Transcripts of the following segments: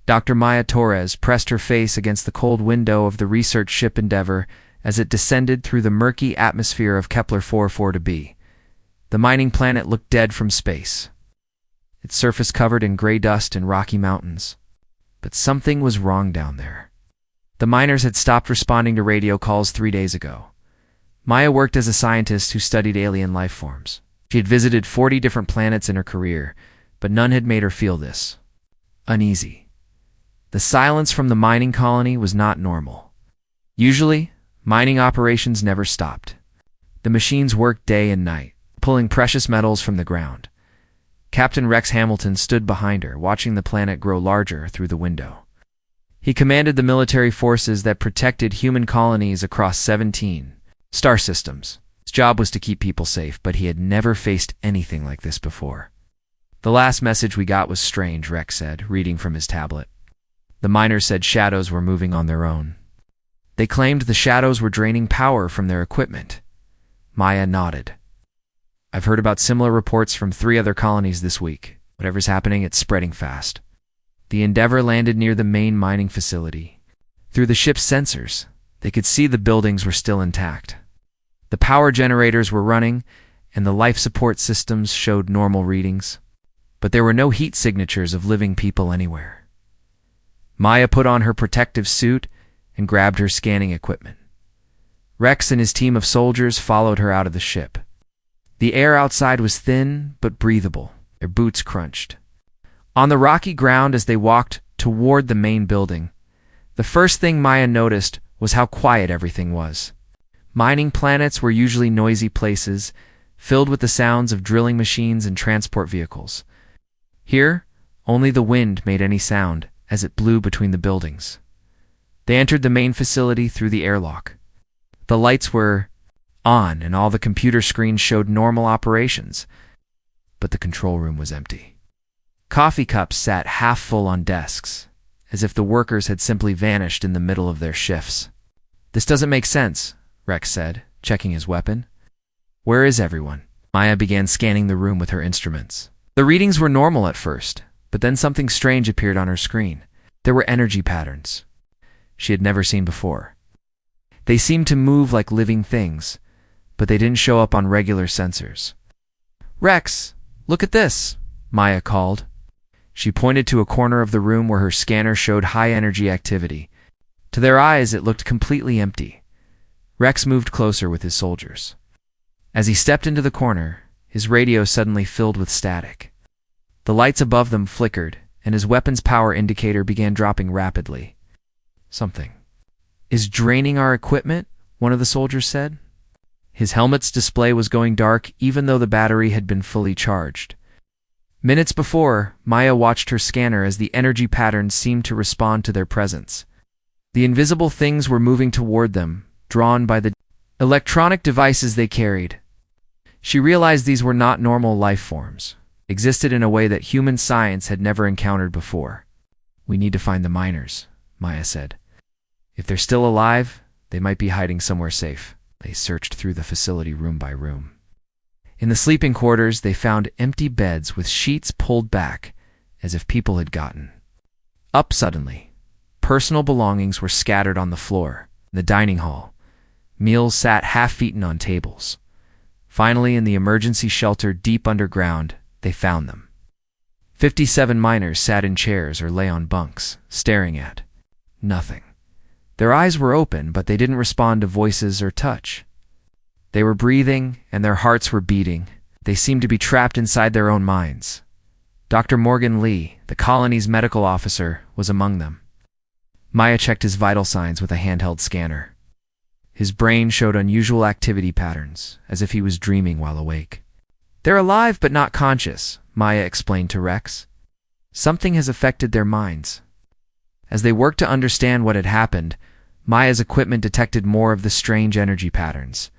Dr. Maya Torres pressed her face against the cold window of the research ship Endeavour as it descended through the murky atmosphere of Kepler 442b. The mining planet looked dead from space, its surface covered in gray dust and rocky mountains. But something was wrong down there. The miners had stopped responding to radio calls 3 days ago. Maya worked as a scientist who studied alien life forms. She had visited 40 different planets in her career, but none had made her feel this uneasy. The silence from the mining colony was not normal. Usually, mining operations never stopped. The machines worked day and night, pulling precious metals from the ground. Captain Rex Hamilton stood behind her, watching the planet grow larger through the window. He commanded the military forces that protected human colonies across 17 star systems. His job was to keep people safe, but he had never faced anything like this before. "The last message we got was strange," Rex said, reading from his tablet. The miners said shadows were moving on their own. They claimed the shadows were draining power from their equipment. Maya nodded. "I've heard about similar reports from 3 other colonies this week. Whatever's happening, it's spreading fast." The Endeavour landed near the main mining facility. Through the ship's sensors, they could see the buildings were still intact. The power generators were running, and the life support systems showed normal readings. But there were no heat signatures of living people anywhere. Maya put on her protective suit and grabbed her scanning equipment. Rex and his team of soldiers followed her out of the ship. The air outside was thin but breathable. Their boots crunched. On the rocky ground as they walked toward the main building, the first thing Maya noticed was how quiet everything was. Mining planets were usually noisy places, filled with the sounds of drilling machines and transport vehicles. Here, only the wind made any sound as it blew between the buildings. They entered the main facility through the airlock. The lights were on and all the computer screens showed normal operations, but the control room was empty. Coffee cups sat half full on desks, as if the workers had simply vanished in the middle of their shifts. "This doesn't make sense," Rex said, checking his weapon. "Where is everyone?" Maya began scanning the room with her instruments. The readings were normal at first, but then something strange appeared on her screen. There were energy patterns she had never seen before. They seemed to move like living things, but they didn't show up on regular sensors. "Rex, look at this," Maya called. She pointed to a corner of the room where her scanner showed high-energy activity. To their eyes, it looked completely empty. Rex moved closer with his soldiers. As he stepped into the corner, his radio suddenly filled with static. The lights above them flickered, and his weapon's power indicator began dropping rapidly. "Something is draining our equipment," one of the soldiers said. His helmet's display was going dark even though the battery had been fully charged. Minutes before, Maya watched her scanner as the energy patterns seemed to respond to their presence. The invisible things were moving toward them, drawn by the electronic devices they carried. She realized these were not normal life forms, existed in a way that human science had never encountered before. "We need to find the miners," Maya said. "If they're still alive, they might be hiding somewhere safe." They searched through the facility room by room. In the sleeping quarters, they found empty beds with sheets pulled back, as if people had gotten up suddenly. Personal belongings were scattered on the floor. In the dining hall, meals sat half-eaten on tables. Finally, in the emergency shelter deep underground, they found them. 57 miners sat in chairs or lay on bunks, staring at nothing. Their eyes were open, but they didn't respond to voices or touch. They were breathing, and their hearts were beating. They seemed to be trapped inside their own minds. Dr. Morgan Lee, the colony's medical officer, was among them. Maya checked his vital signs with a handheld scanner. His brain showed unusual activity patterns, as if he was dreaming while awake. "They're alive but not conscious," Maya explained to Rex. "Something has affected their minds." As they worked to understand what had happened, Maya's equipment detected more of the strange energy patterns.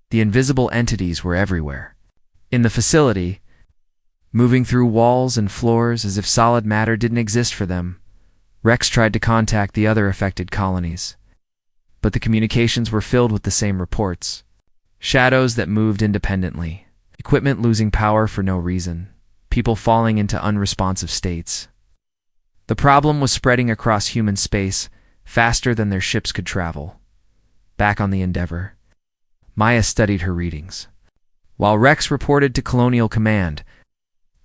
The invisible entities were everywhere. In the facility, moving through walls and floors as if solid matter didn't exist for them, Rex tried to contact the other affected colonies. But the communications were filled with the same reports. Shadows that moved independently, equipment losing power for no reason, people falling into unresponsive states. The problem was spreading across human space, faster than their ships could travel. Back on the Endeavor, Maya studied her readings, while Rex reported to Colonial Command.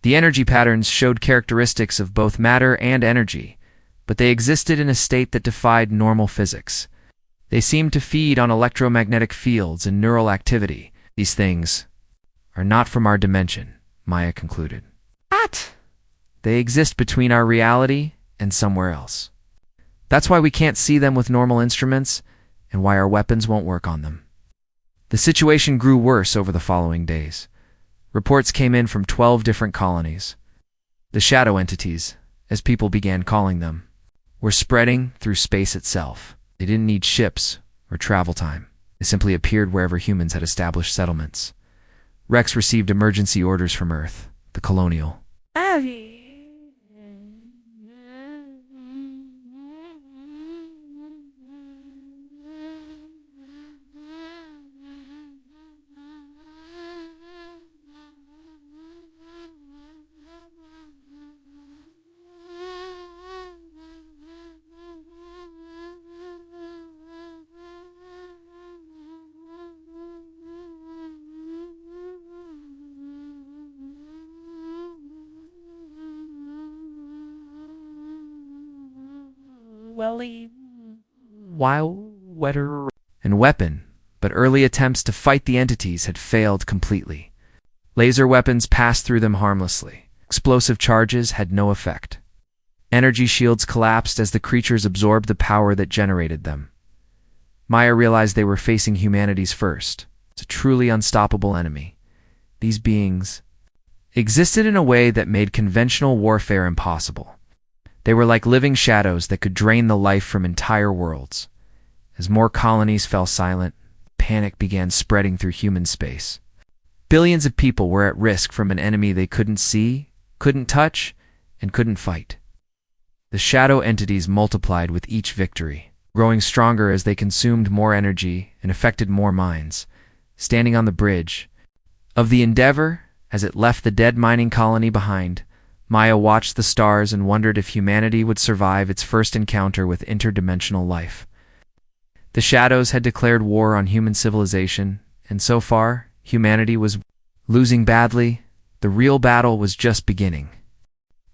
The energy patterns showed characteristics of both matter and energy, but they existed in a state that defied normal physics. They seemed to feed on electromagnetic fields and neural activity. These things are not from our dimension, Maya concluded. What? They exist between our reality and somewhere else. That's why we can't see them with normal instruments, and why our weapons won't work on them. The situation grew worse over the following days. Reports came in from 12 different colonies. The shadow entities, as people began calling them, were spreading through space itself. They didn't need ships or travel time. They simply appeared wherever humans had established settlements. Rex received emergency orders from Earth, the Colonial. And weapon, but early attempts to fight the entities had failed completely. Laser weapons passed through them harmlessly. Explosive charges had no effect. Energy shields collapsed as the creatures absorbed the power that generated them. Maya realized they were facing humanity's first. It's a truly unstoppable enemy. These beings existed in a way that made conventional warfare impossible. They were like living shadows that could drain the life from entire worlds. As more colonies fell silent, panic began spreading through human space. Billions of people were at risk from an enemy they couldn't see, couldn't touch, and couldn't fight. The shadow entities multiplied with each victory, growing stronger as they consumed more energy and affected more minds. Standing on the bridge of the Endeavor, as it left the dead mining colony behind, Maya watched the stars and wondered if humanity would survive its first encounter with interdimensional life. The shadows had declared war on human civilization, and so far, humanity was losing badly. The real battle was just beginning.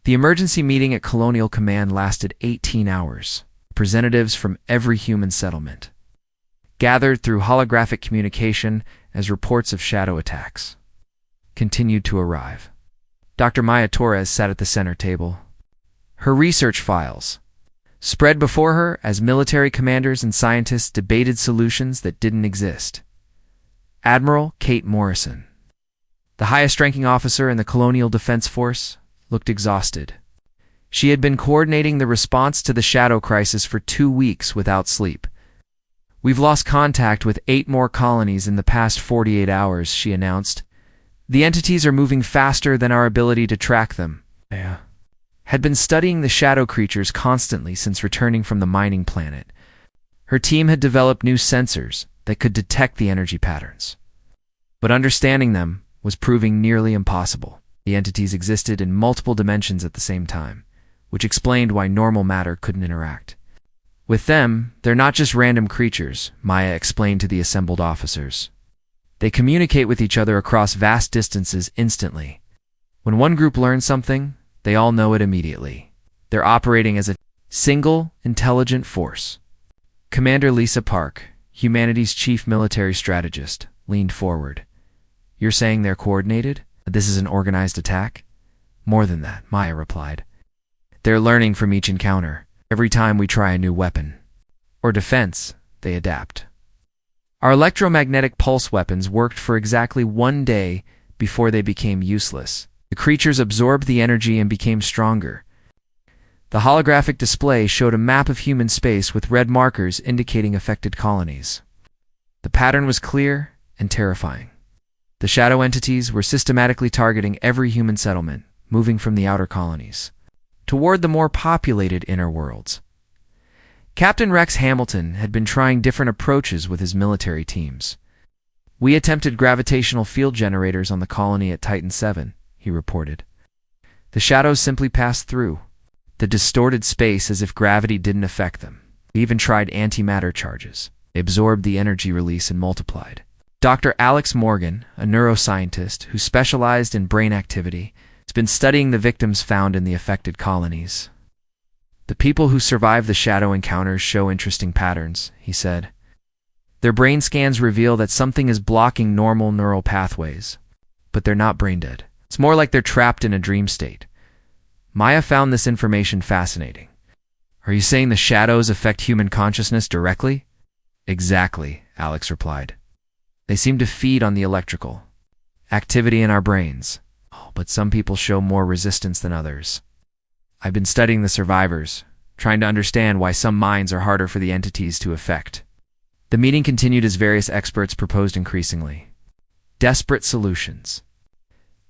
The emergency meeting at Colonial Command lasted 18 hours. Representatives from every human settlement gathered through holographic communication as reports of shadow attacks continued to arrive. Dr. Maya Torres sat at the center table. Her research files spread before her as military commanders and scientists debated solutions that didn't exist. Admiral Kate Morrison, the highest-ranking officer in the Colonial Defense Force, looked exhausted. She had been coordinating the response to the shadow crisis for 2 weeks without sleep. "We've lost contact with 8 more colonies in the past 48 hours, she announced. "The entities are moving faster than our ability to track them." Had been studying the shadow creatures constantly since returning from the mining planet. Her team had developed new sensors that could detect the energy patterns. But understanding them was proving nearly impossible. The entities existed in multiple dimensions at the same time, which explained why normal matter couldn't interact. With them, they're not just random creatures, Maya explained to the assembled officers. They communicate with each other across vast distances instantly. When one group learns something, they all know it immediately. They're operating as a single, intelligent force. Commander Lisa Park, humanity's chief military strategist, leaned forward. "You're saying they're coordinated? This is an organized attack?" "More than that," Maya replied. "They're learning from each encounter. Every time we try a new weapon or defense, they adapt. Our electromagnetic pulse weapons worked for exactly 1 day before they became useless. The creatures absorbed the energy and became stronger." The holographic display showed a map of human space with red markers indicating affected colonies. The pattern was clear and terrifying. The shadow entities were systematically targeting every human settlement, moving from the outer colonies toward the more populated inner worlds. Captain Rex Hamilton had been trying different approaches with his military teams. "We attempted gravitational field generators on the colony at Titan 7, he reported. "The shadows simply passed through. the distorted space as if gravity didn't affect them. They even tried antimatter charges. They absorbed the energy release and multiplied. Dr. Alex Morgan, a neuroscientist who specialized in brain activity, has been studying the victims found in the affected colonies. The people who survived the shadow encounters show interesting patterns, he said. Their brain scans reveal that something is blocking normal neural pathways, but they're not brain dead. It's more like they're trapped in a dream state. Maya found this information fascinating. Are you saying the shadows affect human consciousness directly? Exactly, Alex replied. They seem to feed on the electrical activity in our brains, but some people show more resistance than others. I've been studying the survivors, trying to understand why some minds are harder for the entities to affect. The meeting continued as various experts proposed increasingly desperate solutions.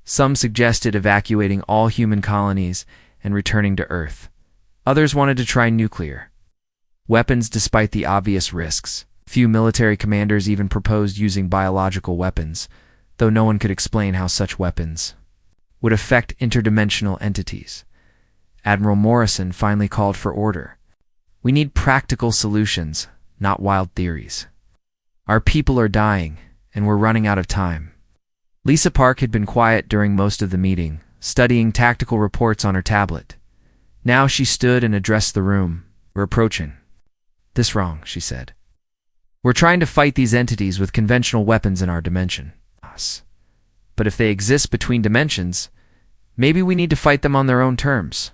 Some suggested evacuating all human colonies and returning to Earth. Others wanted to try nuclear weapons despite the obvious risks. Few military commanders even proposed using biological weapons, though no one could explain how such weapons would affect interdimensional entities. Admiral Morrison finally called for order. We need practical solutions, not wild theories. Our people are dying, and we're running out of time. Lisa Park had been quiet during most of the meeting, studying tactical reports on her tablet. Now she stood and addressed the room. We're approaching. This wrong, she said. We're trying to fight these entities with conventional weapons in our dimension. But if they exist between dimensions, maybe we need to fight them on their own terms.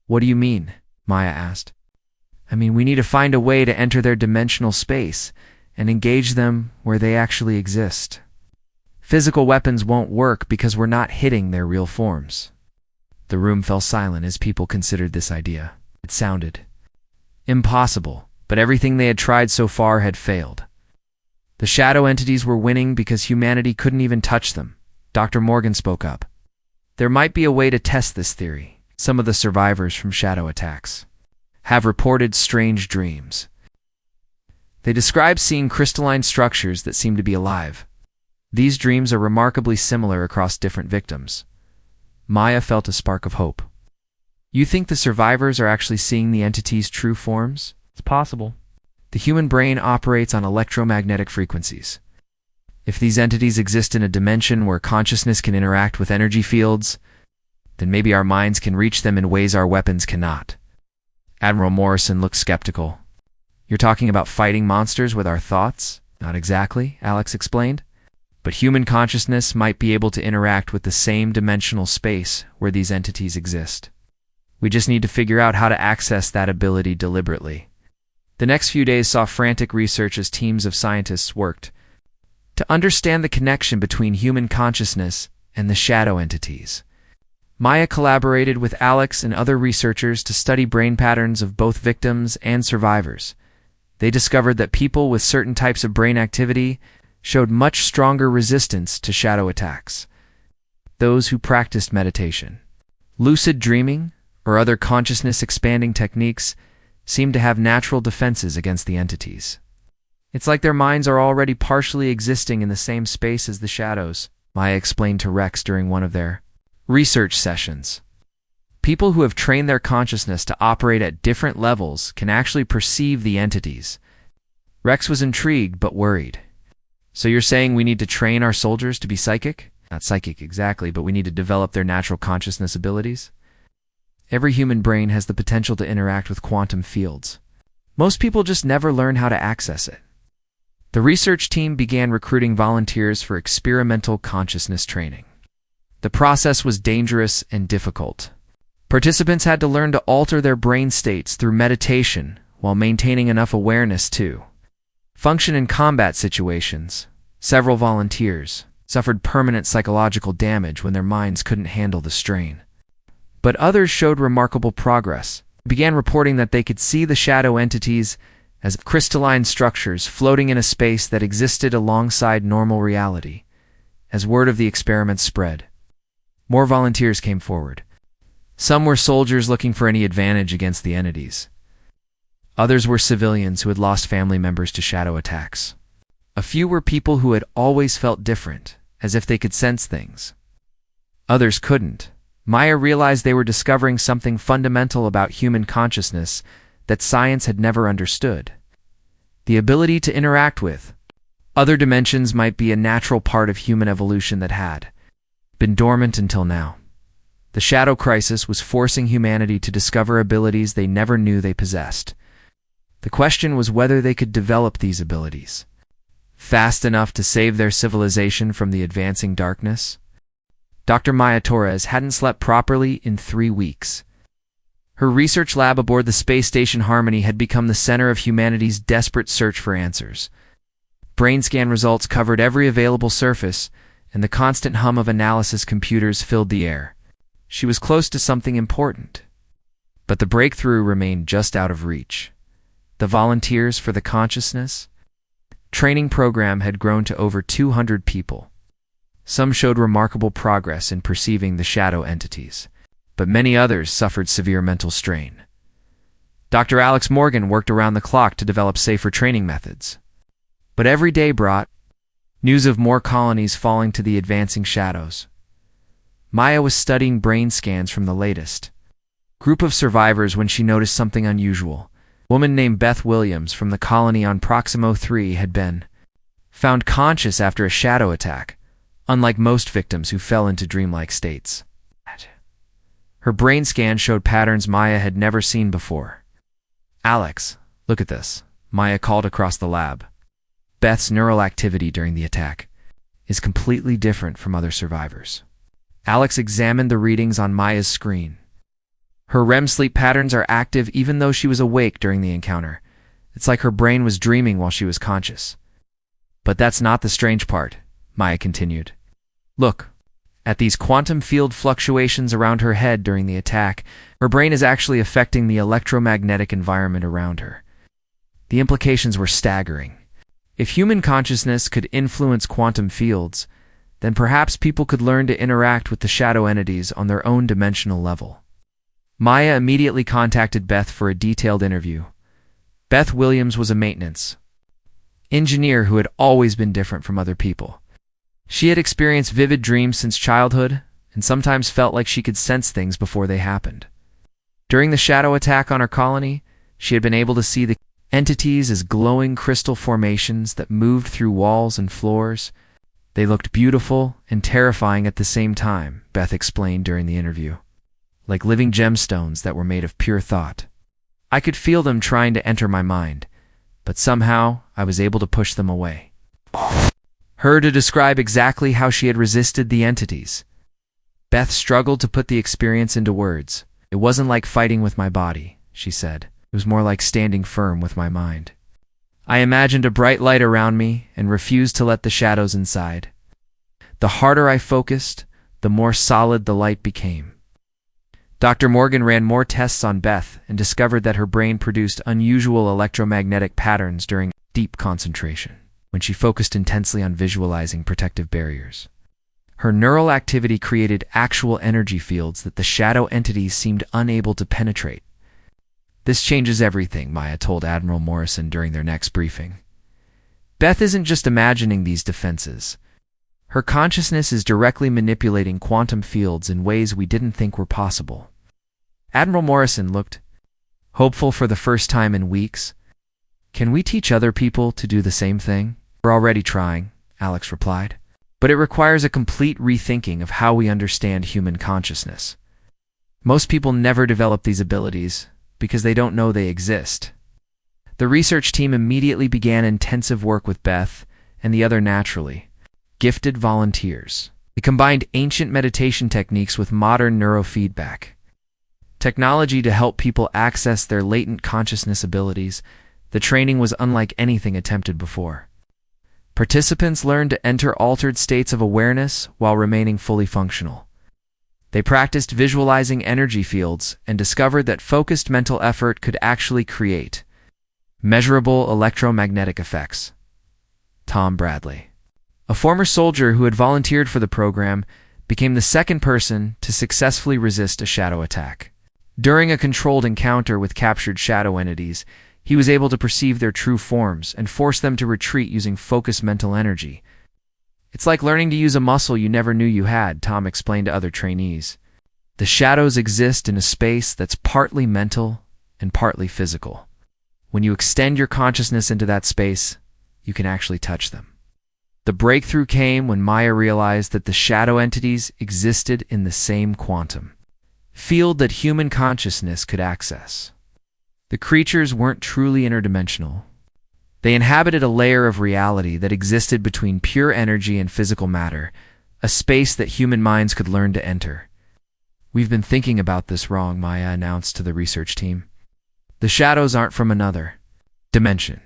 What do you mean? Maya asked. I mean, we need to find a way to enter their dimensional space and engage them where they actually exist. Physical weapons won't work because we're not hitting their real forms. The room fell silent as people considered this idea. It sounded impossible, but everything they had tried so far had failed. The shadow entities were winning because humanity couldn't even touch them. Dr. Morgan spoke up. There might be a way to test this theory. Some of the survivors from shadow attacks have reported strange dreams. They describe seeing crystalline structures that seem to be alive. These dreams are remarkably similar across different victims. Maya felt a spark of hope. You think the survivors are actually seeing the entity's true forms? It's possible. The human brain operates on electromagnetic frequencies. If these entities exist in a dimension where consciousness can interact with energy fields, then maybe our minds can reach them in ways our weapons cannot. Admiral Morrison looked skeptical. You're talking about fighting monsters with our thoughts? Not exactly, Alex explained. But human consciousness might be able to interact with the same dimensional space where these entities exist. We just need to figure out how to access that ability deliberately. The next few days saw frantic research as teams of scientists worked to understand the connection between human consciousness and the shadow entities. Maya collaborated with Alex and other researchers to study brain patterns of both victims and survivors. They discovered that people with certain types of brain activity showed much stronger resistance to shadow attacks. Those who practiced meditation, lucid dreaming, or other consciousness-expanding techniques seemed to have natural defenses against the entities. It's like their minds are already partially existing in the same space as the shadows, Maya explained to Rex during one of their research sessions. People who have trained their consciousness to operate at different levels can actually perceive the entities. Rex was intrigued but worried. So you're saying we need to train our soldiers to be psychic? Not psychic exactly, but we need to develop their natural consciousness abilities? Every human brain has the potential to interact with quantum fields. Most people just never learn how to access it. The research team began recruiting volunteers for experimental consciousness training. The process was dangerous and difficult. Participants had to learn to alter their brain states through meditation while maintaining enough awareness to function in combat situations. Several volunteers suffered permanent psychological damage when their minds couldn't handle the strain. But others showed remarkable progress. They began reporting that they could see the shadow entities as crystalline structures floating in a space that existed alongside normal reality. As word of the experiment spread, more volunteers came forward. Some were soldiers looking for any advantage against the entities. Others were civilians who had lost family members to shadow attacks. A few were people who had always felt different, as if they could sense things. Others couldn't, Maya realized they were discovering something fundamental about human consciousness that science had never understood. The ability to interact with other dimensions might be a natural part of human evolution that had been dormant until now. The Shadow Crisis was forcing humanity to discover abilities they never knew they possessed. The question was whether they could develop these abilities fast enough to save their civilization from the advancing darkness. Dr. Maya Torres hadn't slept properly in 3 weeks. Her research lab aboard the space station Harmony had become the center of humanity's desperate search for answers. Brain scan results covered every available surface, and the constant hum of analysis computers filled the air. She was close to something important. But the breakthrough remained just out of reach. The Volunteers for the Consciousness training program had grown to over 200 people. Some showed remarkable progress in perceiving the shadow entities, but many others suffered severe mental strain. Dr. Alex Morgan worked around the clock to develop safer training methods. But every day brought news of more colonies falling to the advancing shadows. Maya was studying brain scans from the latest group of survivors when she noticed something unusual. A woman named Beth Williams from the colony on Proximo 3 had been found conscious after a shadow attack, unlike most victims who fell into dreamlike states. Her brain scan showed patterns Maya had never seen before. "Alex, look at this," Maya called across the lab. Beth's neural activity during the attack is completely different from other survivors. Alex examined the readings on Maya's screen. Her REM sleep patterns are active even though she was awake during the encounter. It's like her brain was dreaming while she was conscious. But that's not the strange part, Maya continued. "Look at these quantum field fluctuations around her head during the attack. Her brain is actually affecting the electromagnetic environment around her." The implications were staggering. If human consciousness could influence quantum fields, then perhaps people could learn to interact with the shadow entities on their own dimensional level. Maya immediately contacted Beth for a detailed interview. Beth Williams was a maintenance engineer who had always been different from other people. She had experienced vivid dreams since childhood and sometimes felt like she could sense things before they happened. During the shadow attack on her colony, she had been able to see the entities as glowing crystal formations that moved through walls and floors. They looked beautiful and terrifying at the same time, Beth explained during the interview. Like living gemstones that were made of pure thought. I could feel them trying to enter my mind, but somehow I was able to push them away. Her to describe exactly how she had resisted the entities. Beth struggled to put the experience into words. "It wasn't like fighting with my body," she said. "It was more like standing firm with my mind. I imagined a bright light around me and refused to let the shadows inside. The harder I focused, the more solid the light became." Dr. Morgan ran more tests on Beth and discovered that her brain produced unusual electromagnetic patterns during deep concentration, when she focused intensely on visualizing protective barriers. Her neural activity created actual energy fields that the shadow entities seemed unable to penetrate. "This changes everything," Maya told Admiral Morrison during their next briefing. "Beth isn't just imagining these defenses. Her consciousness is directly manipulating quantum fields in ways we didn't think were possible." Admiral Morrison looked hopeful for the first time in weeks. "Can we teach other people to do the same thing?" "We're already trying," Alex replied. "But it requires a complete rethinking of how we understand human consciousness. Most people never develop these abilities because they don't know they exist." The research team immediately began intensive work with Beth and the other naturally gifted volunteers. They combined ancient meditation techniques with modern neurofeedback technology to help people access their latent consciousness abilities. The training was unlike anything attempted before. Participants learned to enter altered states of awareness while remaining fully functional. They practiced visualizing energy fields and discovered that focused mental effort could actually create measurable electromagnetic effects. Tom Bradley, a former soldier who had volunteered for the program, became the second person to successfully resist a shadow attack. During a controlled encounter with captured shadow entities, he was able to perceive their true forms and force them to retreat using focused mental energy. "It's like learning to use a muscle you never knew you had," Tom explained to other trainees. The shadows exist in a space that's partly mental and partly physical. When you extend your consciousness into that space, you can actually touch them. The breakthrough came when Maya realized that the shadow entities existed in the same quantum field that human consciousness could access. The creatures weren't truly interdimensional. They inhabited a layer of reality that existed between pure energy and physical matter, a space that human minds could learn to enter. "We've been thinking about this wrong," Maya announced to the research team. "The shadows aren't from another dimension.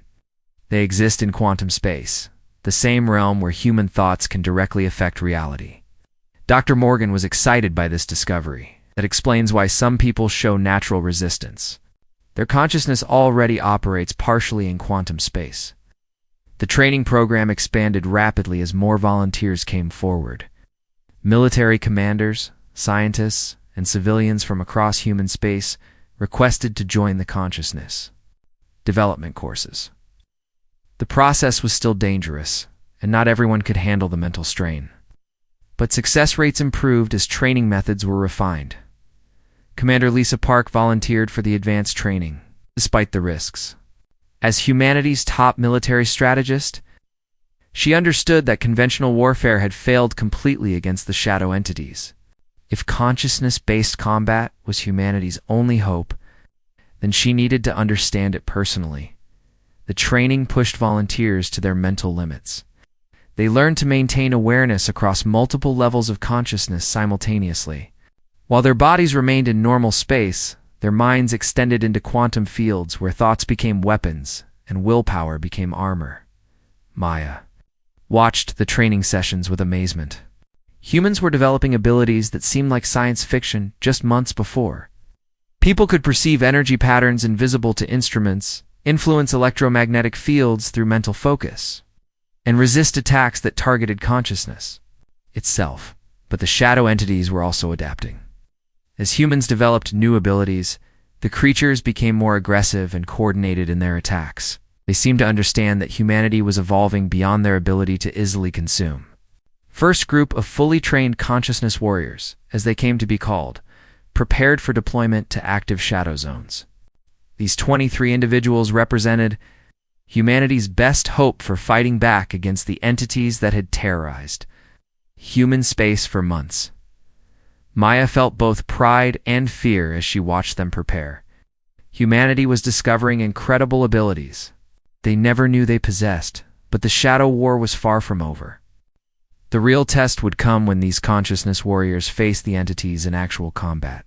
They exist in quantum space, the same realm where human thoughts can directly affect reality." Dr. Morgan was excited by this discovery. That explains why some people show natural resistance. Their consciousness already operates partially in quantum space. The training program expanded rapidly as more volunteers came forward. Military commanders, scientists, and civilians from across human space requested to join the consciousness development courses. The process was still dangerous, and not everyone could handle the mental strain. But success rates improved as training methods were refined. Commander Lisa Park volunteered for the advanced training, despite the risks. As humanity's top military strategist, she understood that conventional warfare had failed completely against the shadow entities. If consciousness-based combat was humanity's only hope, then she needed to understand it personally. The training pushed volunteers to their mental limits. They learned to maintain awareness across multiple levels of consciousness simultaneously. While their bodies remained in normal space, their minds extended into quantum fields where thoughts became weapons and willpower became armor. Maya watched the training sessions with amazement. Humans were developing abilities that seemed like science fiction just months before. People could perceive energy patterns invisible to instruments, influence electromagnetic fields through mental focus, and resist attacks that targeted consciousness itself. But the shadow entities were also adapting. As humans developed new abilities, the creatures became more aggressive and coordinated in their attacks. They seemed to understand that humanity was evolving beyond their ability to easily consume. First group of fully trained consciousness warriors, as they came to be called, prepared for deployment to active shadow zones. These 23 individuals represented humanity's best hope for fighting back against the entities that had terrorized human space for months. Maya felt both pride and fear as she watched them prepare. Humanity was discovering incredible abilities they never knew they possessed, but the shadow war was far from over. The real test would come when these consciousness warriors faced the entities in actual combat.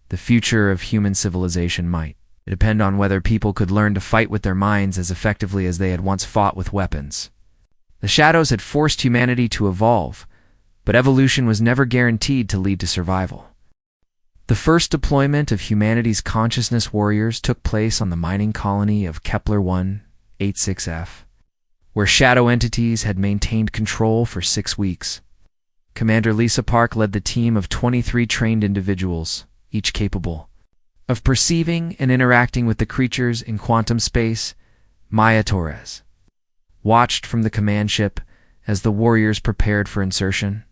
The future of human civilization might depend on whether people could learn to fight with their minds as effectively as they had once fought with weapons. The shadows had forced humanity to evolve, but evolution was never guaranteed to lead to survival. The first deployment of humanity's consciousness warriors took place on the mining colony of Kepler-186f, where shadow entities had maintained control for 6 weeks. Commander Lisa Park led the team of 23 trained individuals, each capable of perceiving and interacting with the creatures in quantum space. Maya Torres watched from the command ship as the warriors prepared for insertion.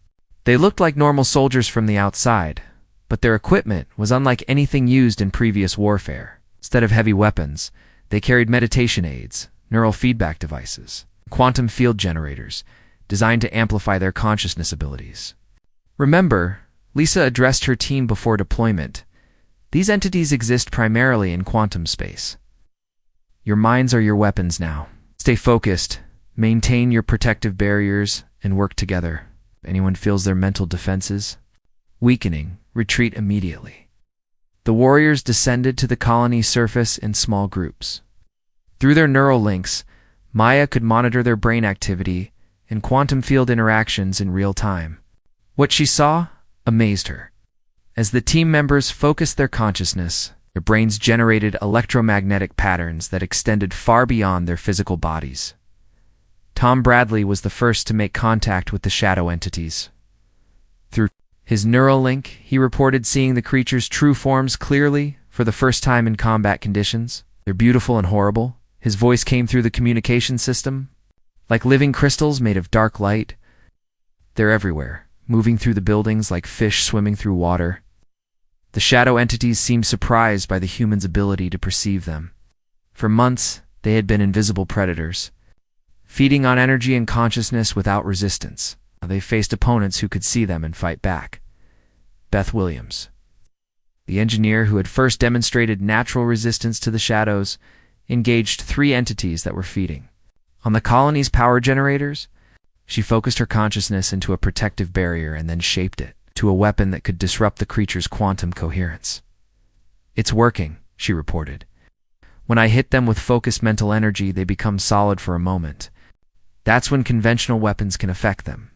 They looked like normal soldiers from the outside, but their equipment was unlike anything used in previous warfare. Instead of heavy weapons, they carried meditation aids, neural feedback devices, quantum field generators, designed to amplify their consciousness abilities. "Remember," Lisa addressed her team before deployment, "these entities exist primarily in quantum space. Your minds are your weapons now. Stay focused, maintain your protective barriers, and work together. If anyone feels their mental defenses weakening, retreat immediately." The warriors descended to the colony's surface in small groups. Through their neural links, Maya could monitor their brain activity and quantum field interactions in real time. What she saw amazed her. As the team members focused their consciousness, their brains generated electromagnetic patterns that extended far beyond their physical bodies. Tom Bradley was the first to make contact with the shadow entities. Through his neural link, he reported seeing the creatures' true forms clearly for the first time in combat conditions. "They're beautiful and horrible." His voice came through the communication system. "Like living crystals made of dark light. They're everywhere, moving through the buildings like fish swimming through water." The shadow entities seemed surprised by the humans' ability to perceive them. For months, they had been invisible predators, feeding on energy and consciousness without resistance. They faced opponents who could see them and fight back. Beth Williams, the engineer who had first demonstrated natural resistance to the shadows, engaged 3 entities that were feeding on the colony's power generators. She focused her consciousness into a protective barrier and then shaped it to a weapon that could disrupt the creature's quantum coherence. "It's working," she reported. "When I hit them with focused mental energy, they become solid for a moment. That's when conventional weapons can affect them."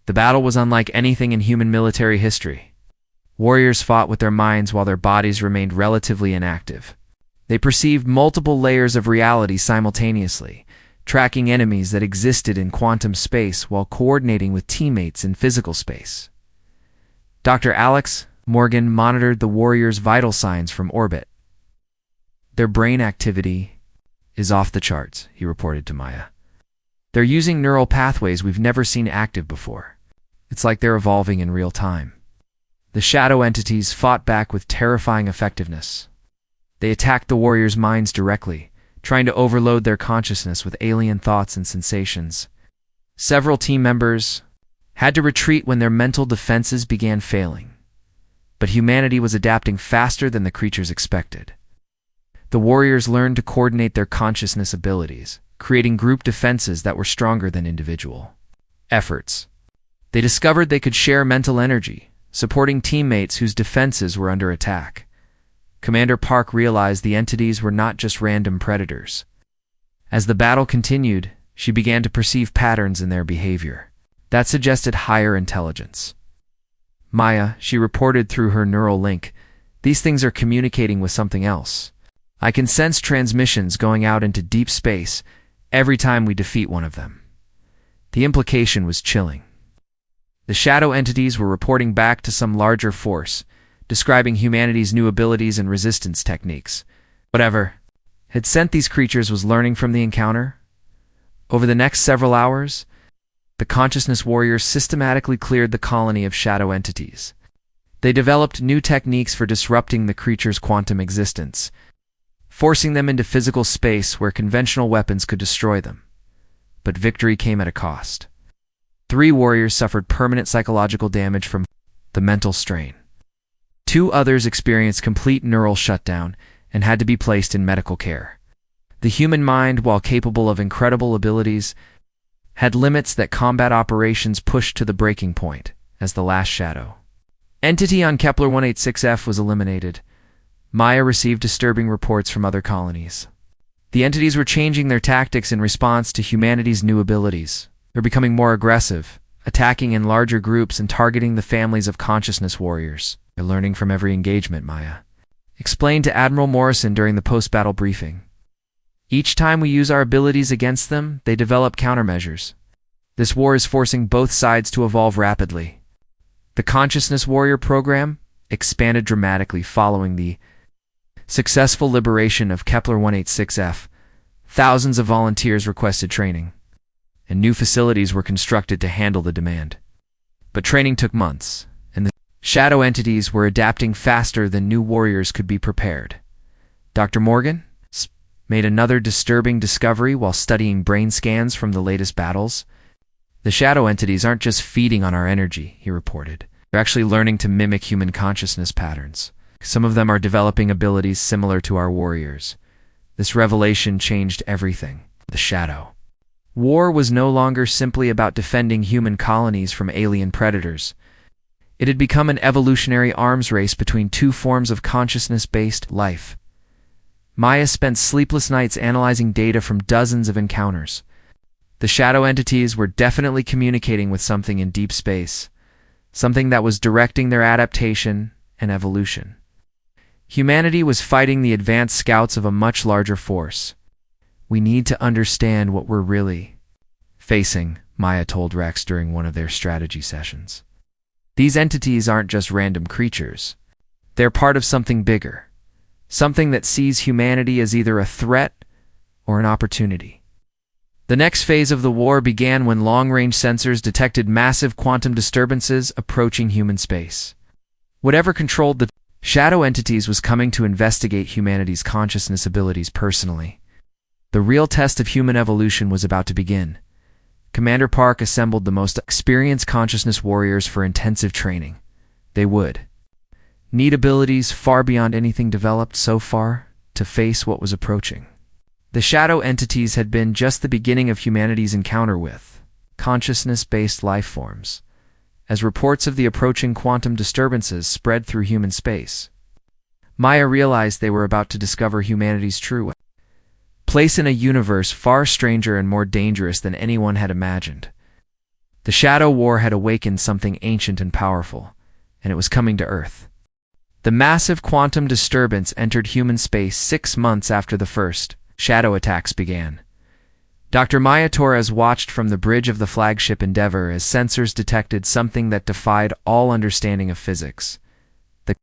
The battle was unlike anything in human military history. Warriors fought with their minds while their bodies remained relatively inactive. They perceived multiple layers of reality simultaneously, tracking enemies that existed in quantum space while coordinating with teammates in physical space. Dr. Alex Morgan monitored the warriors' vital signs from orbit. "Their brain activity is off the charts," he reported to Maya. "They're using neural pathways we've never seen active before. It's like they're evolving in real time." The shadow entities fought back with terrifying effectiveness. They attacked the warriors' minds directly, trying to overload their consciousness with alien thoughts and sensations. Several team members had to retreat when their mental defenses began failing. But humanity was adapting faster than the creatures expected. The warriors learned to coordinate their consciousness abilities, creating group defenses that were stronger than individual efforts. They discovered they could share mental energy, supporting teammates whose defenses were under attack. Commander Park realized the entities were not just random predators. As the battle continued, she began to perceive patterns in their behavior that suggested higher intelligence. "Maya," she reported through her neural link, "these things are communicating with something else. I can sense transmissions going out into deep space every time we defeat one of them." The implication was chilling. The shadow entities were reporting back to some larger force, describing humanity's new abilities and resistance techniques. Whatever had sent these creatures was learning from the encounter. Over the next several hours, the consciousness warriors systematically cleared the colony of shadow entities. They developed new techniques for disrupting the creatures' quantum existence, forcing them into physical space where conventional weapons could destroy them. But victory came at a cost. 3 warriors suffered permanent psychological damage from the mental strain. 2 others experienced complete neural shutdown and had to be placed in medical care. The human mind, while capable of incredible abilities, had limits that combat operations pushed to the breaking point, as the last shadow entity on Kepler 186f was eliminated. Maya received disturbing reports from other colonies. The entities were changing their tactics in response to humanity's new abilities. They're becoming more aggressive, attacking in larger groups and targeting the families of consciousness warriors. "They're learning from every engagement," Maya explained to Admiral Morrison during the post-battle briefing. "Each time we use our abilities against them, they develop countermeasures. This war is forcing both sides to evolve rapidly." The Consciousness Warrior program expanded dramatically following the successful liberation of Kepler 186f. Thousands of volunteers requested training, and new facilities were constructed to handle the demand. But training took months, and the shadow entities were adapting faster than new warriors could be prepared. Dr. Morgan made another disturbing discovery while studying brain scans from the latest battles. "The shadow entities aren't just feeding on our energy," he reported. "They're actually learning to mimic human consciousness patterns. Some of them are developing abilities similar to our warriors." This revelation changed everything. The shadow war was no longer simply about defending human colonies from alien predators. It had become an evolutionary arms race between 2 forms of consciousness-based life. Maya spent sleepless nights analyzing data from dozens of encounters. The shadow entities were definitely communicating with something in deep space, something that was directing their adaptation and evolution. Humanity was fighting the advanced scouts of a much larger force. "We need to understand what we're really facing," Maya told Rex during one of their strategy sessions. "These entities aren't just random creatures. They're part of something bigger. Something that sees humanity as either a threat or an opportunity." The next phase of the war began when long-range sensors detected massive quantum disturbances approaching human space. Whatever controlled the Shadow Entities was coming to investigate humanity's consciousness abilities personally. The real test of human evolution was about to begin. Commander Park assembled the most experienced consciousness warriors for intensive training. They would need abilities far beyond anything developed so far to face what was approaching. The shadow entities had been just the beginning of humanity's encounter with consciousness-based life forms, as reports of the approaching quantum disturbances spread through human space. Maya realized they were about to discover humanity's true place in a universe far stranger and more dangerous than anyone had imagined. The Shadow War had awakened something ancient and powerful, and it was coming to Earth. The massive quantum disturbance entered human space 6 months after the first shadow attacks began. Dr. Maya Torres watched from the bridge of the flagship Endeavour as sensors detected something that defied all understanding of physics. The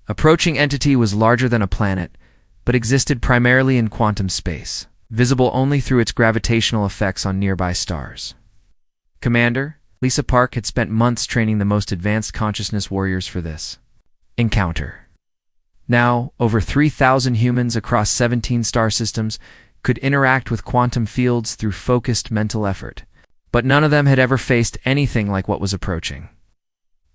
approaching entity was larger than a planet, but existed primarily in quantum space, visible only through its gravitational effects on nearby stars. Commander, Lisa Park had spent months training the most advanced consciousness warriors for this encounter. Now, over 3,000 humans across 17 star systems could interact with quantum fields through focused mental effort, but none of them had ever faced anything like what was approaching.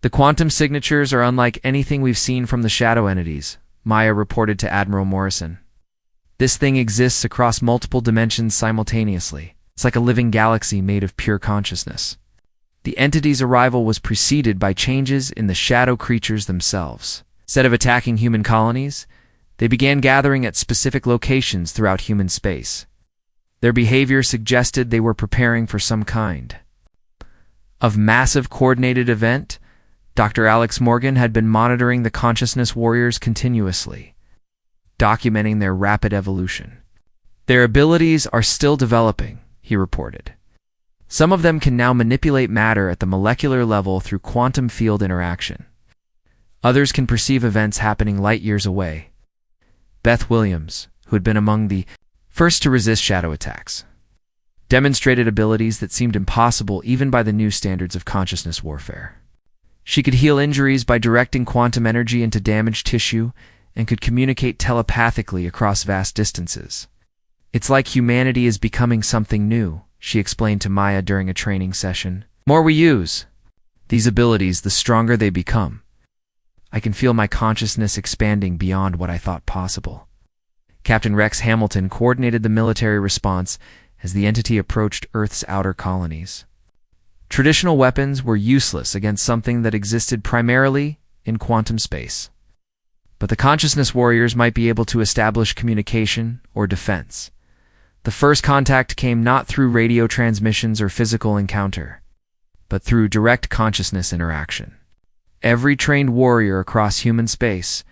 The quantum signatures are unlike anything we've seen from the shadow entities, Maya reported to Admiral Morrison. This thing exists across multiple dimensions simultaneously. It's like a living galaxy made of pure consciousness. The entity's arrival was preceded by changes in the shadow creatures themselves. Instead of attacking human colonies, they began gathering at specific locations throughout human space. Their behavior suggested they were preparing for some kind of massive coordinated event. Dr. Alex Morgan had been monitoring the consciousness warriors continuously, documenting their rapid evolution. Their abilities are still developing, he reported. Some of them can now manipulate matter at the molecular level through quantum field interaction. Others can perceive events happening light years away. Beth Williams, who had been among the first to resist shadow attacks, demonstrated abilities that seemed impossible even by the new standards of consciousness warfare. She could heal injuries by directing quantum energy into damaged tissue and could communicate telepathically across vast distances. It's like humanity is becoming something new, she explained to Maya during a training session. The more we use these abilities, the stronger they become. I can feel my consciousness expanding beyond what I thought possible. Captain Rex Hamilton coordinated the military response as the entity approached Earth's outer colonies. Traditional weapons were useless against something that existed primarily in quantum space. But the consciousness warriors might be able to establish communication or defense. The first contact came not through radio transmissions or physical encounter, but through direct consciousness interaction. Every trained warrior across human space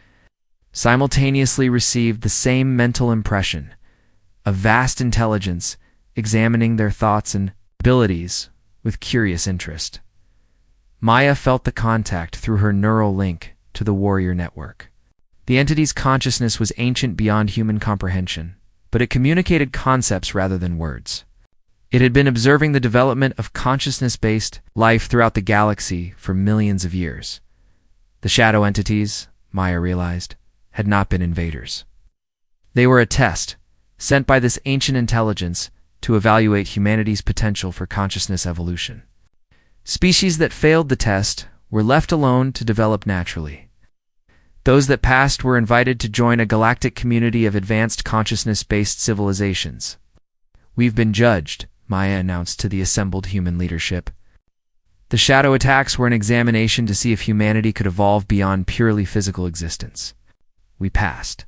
simultaneously received the same mental impression, a vast intelligence examining their thoughts and abilities with curious interest. Maya felt the contact through her neural link to the warrior network. The entity's consciousness was ancient beyond human comprehension, but it communicated concepts rather than words. It had been observing the development of consciousness-based life throughout the galaxy for millions of years. The shadow entities, Maya realized, had not been invaders. They were a test, sent by this ancient intelligence to evaluate humanity's potential for consciousness evolution. Species that failed the test were left alone to develop naturally. Those that passed were invited to join a galactic community of advanced consciousness-based civilizations. We've been judged, Maya announced to the assembled human leadership. The shadow attacks were an examination to see if humanity could evolve beyond purely physical existence. We passed.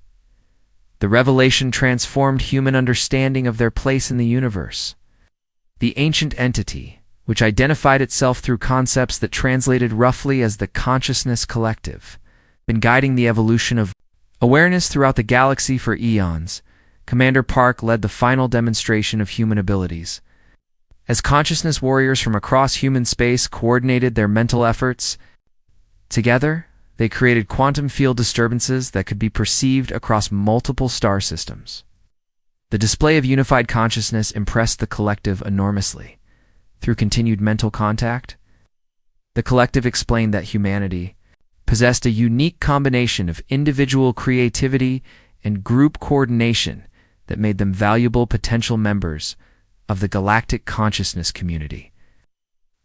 The revelation transformed human understanding of their place in the universe. The ancient entity, which identified itself through concepts that translated roughly as the consciousness collective, been guiding the evolution of awareness throughout the galaxy for eons. Commander Park led the final demonstration of human abilities. As consciousness warriors from across human space coordinated their mental efforts, together, they created quantum field disturbances that could be perceived across multiple star systems. The display of unified consciousness impressed the collective enormously. Through continued mental contact, the collective explained that humanity possessed a unique combination of individual creativity and group coordination that made them valuable potential members of the galactic consciousness community.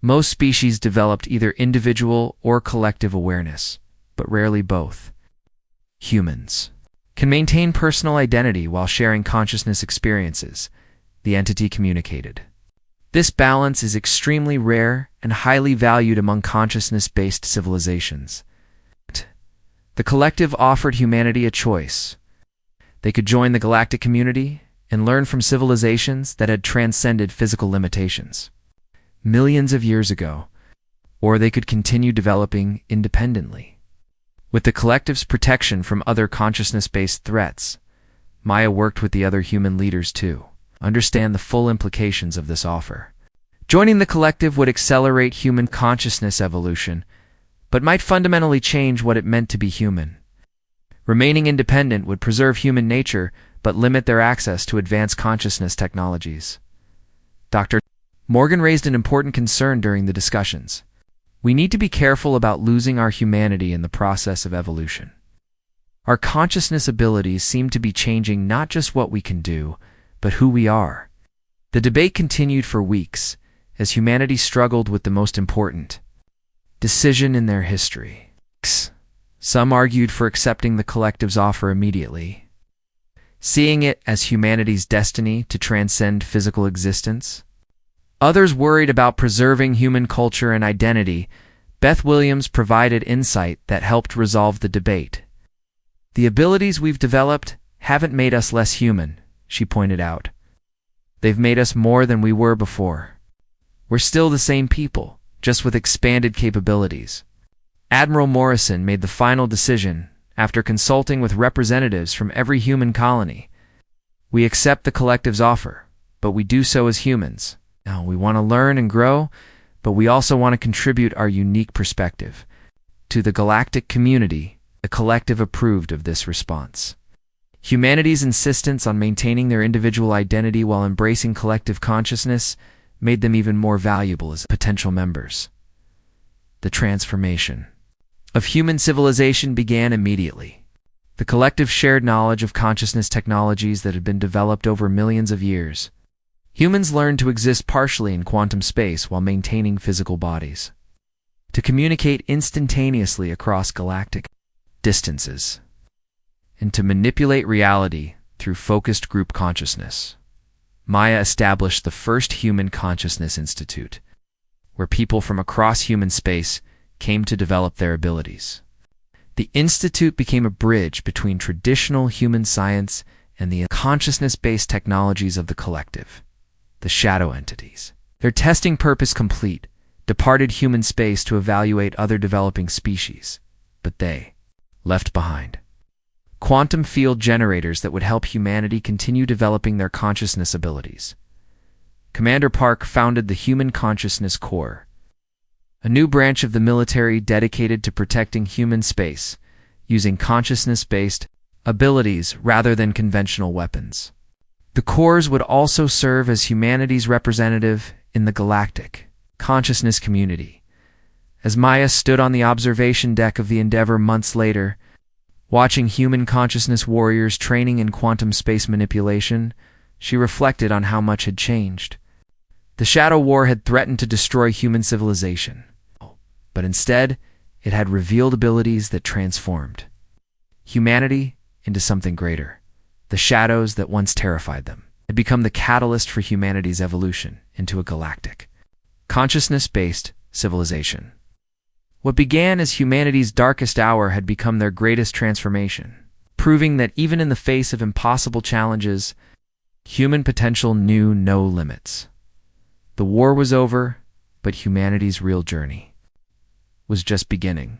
Most species developed either individual or collective awareness, but rarely both. Humans can maintain personal identity while sharing consciousness experiences, the entity communicated. This balance is extremely rare and highly valued among consciousness-based civilizations. The collective offered humanity a choice. They could join the galactic community and learn from civilizations that had transcended physical limitations millions of years ago, or they could continue developing independently. With the collective's protection from other consciousness-based threats, Maya worked with the other human leaders to understand the full implications of this offer. Joining the collective would accelerate human consciousness evolution, but might fundamentally change what it meant to be human. Remaining independent would preserve human nature, but limit their access to advanced consciousness technologies. Dr. Morgan raised an important concern during the discussions. We need to be careful about losing our humanity in the process of evolution. Our consciousness abilities seem to be changing not just what we can do, but who we are. The debate continued for weeks as humanity struggled with the most important decision in their history. Some argued for accepting the collective's offer immediately, seeing it as humanity's destiny to transcend physical existence. Others worried about preserving human culture and identity. Beth Williams provided insight that helped resolve the debate. The abilities we've developed haven't made us less human, she pointed out. They've made us more than we were before. We're still the same people, just with expanded capabilities. Admiral Morrison made the final decision after consulting with representatives from every human colony. We accept the collective's offer, but we do so as humans. Now, we want to learn and grow, but we also want to contribute our unique perspective. To the galactic community, the collective approved of this response. Humanity's insistence on maintaining their individual identity while embracing collective consciousness made them even more valuable as potential members. The transformation of human civilization began immediately. The collective shared knowledge of consciousness technologies that had been developed over millions of years. Humans learned to exist partially in quantum space while maintaining physical bodies, to communicate instantaneously across galactic distances, and to manipulate reality through focused group consciousness. Maya established the first Human Consciousness Institute, where people from across human space came to develop their abilities. The institute became a bridge between traditional human science and the consciousness-based technologies of the collective, the shadow entities. Their testing purpose complete, departed human space to evaluate other developing species, but they left behind quantum field generators that would help humanity continue developing their consciousness abilities. Commander Park founded the Human Consciousness Corps, a new branch of the military dedicated to protecting human space, using consciousness-based abilities rather than conventional weapons. The Corps would also serve as humanity's representative in the galactic consciousness community. As Maya stood on the observation deck of the Endeavour months later, watching human consciousness warriors training in quantum space manipulation, she reflected on how much had changed. The Shadow War had threatened to destroy human civilization, but instead, it had revealed abilities that transformed humanity into something greater. The shadows that once terrified them had become the catalyst for humanity's evolution into a galactic, consciousness-based civilization. What began as humanity's darkest hour had become their greatest transformation, proving that even in the face of impossible challenges, human potential knew no limits. The war was over, but humanity's real journey was just beginning.